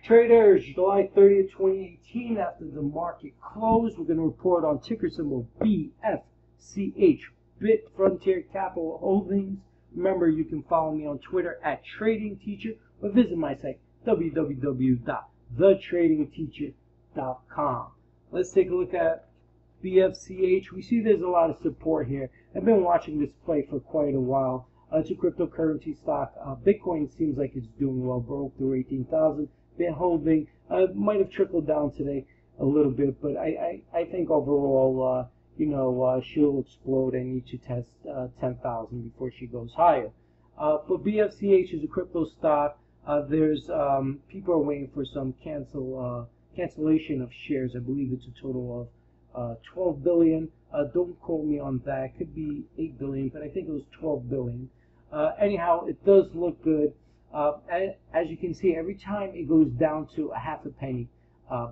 Traders, July 30th, 2018, after the market closed, we're going to report on ticker symbol BFCH, Bit Frontier Capital Holdings. Remember, you can follow me on Twitter at Trading Teacher, or visit my site, www.thetradingteacher.com. Let's take a look at BFCH. We see there's a lot of support here. I've been watching this play for quite a while. It's a cryptocurrency stock. Bitcoin seems like it's doing well, broke through 18,000. Been holding, might have trickled down today a little bit, but I think overall, she'll explode and need to test 10,000 before she goes higher. But BFCH is a crypto stock. There's people are waiting for some cancellation of shares. I believe it's a total of 12 billion. Don't quote me on that. It could be 8 billion, but I think it was 12 billion. Anyhow, it does look good. As you can see, every time it goes down to a half a penny,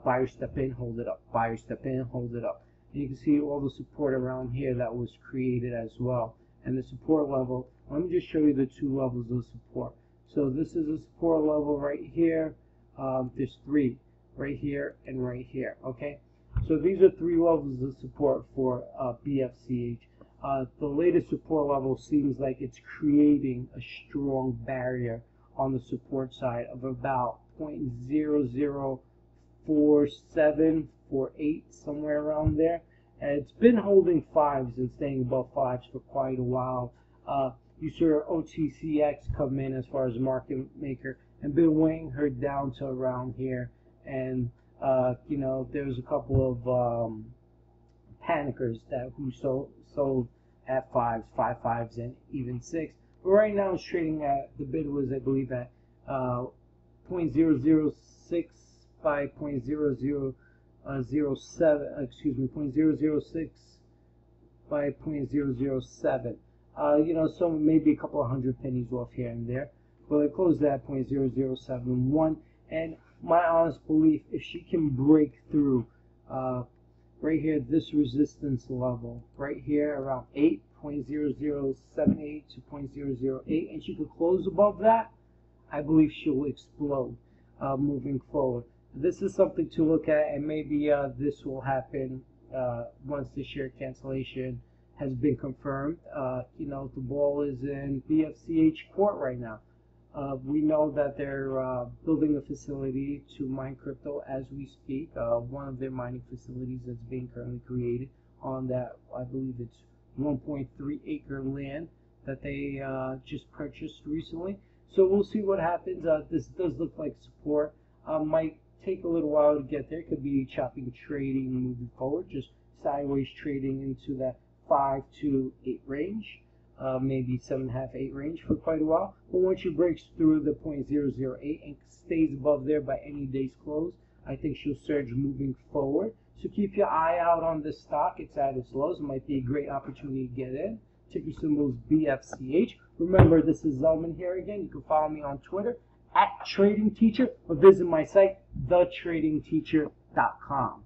buyers step in, hold it up. Buyers step in, hold it up. And you can see all the support around here that was created as well. And the support level, let me just show you the two levels of support. So this is a support level right here. There's three, right here and right here. Okay, so these are three levels of support for BFCH. The latest support level seems like it's creating a strong barrier on the support side of about 0.004748, somewhere around there. And it's been holding fives and staying above fives for quite a while. You saw OTCX come in as far as market maker and been weighing her down to around here. And there's a couple of panickers who sold at fives, and even six. But right now it's trading at, the bid was, I believe, at 0.006 by 0.0007, 0.006 by 0.007. So maybe a couple of hundred pennies off here and there. But it closed at 0.0071. And my honest belief, if she can break through right here, this resistance level right here around 8.0078 to 0.008, and she could close above that, I believe she'll explode moving forward. This is something to look at, and maybe this will happen once the share cancellation has been confirmed. The ball is in BFCH court right now. We know that they're building a facility to mine crypto as we speak. One of their mining facilities that's being currently created on that, I believe it's 1.3 acre land that they just purchased recently. So we'll see what happens. This does look like support. Might take a little while to get there. Could be chopping trading moving forward, just sideways trading into that 5 to 8 range. Maybe 7.5, 8 range for quite a while. But once she breaks through the 0.008 and stays above there by any day's close, I think she'll surge moving forward. So keep your eye out on this stock. It's at its lows. It might be a great opportunity to get in. Ticker symbol is BFCH. Remember, this is Zelman here again. You can follow me on Twitter at Trading Teacher, or visit my site, thetradingteacher.com.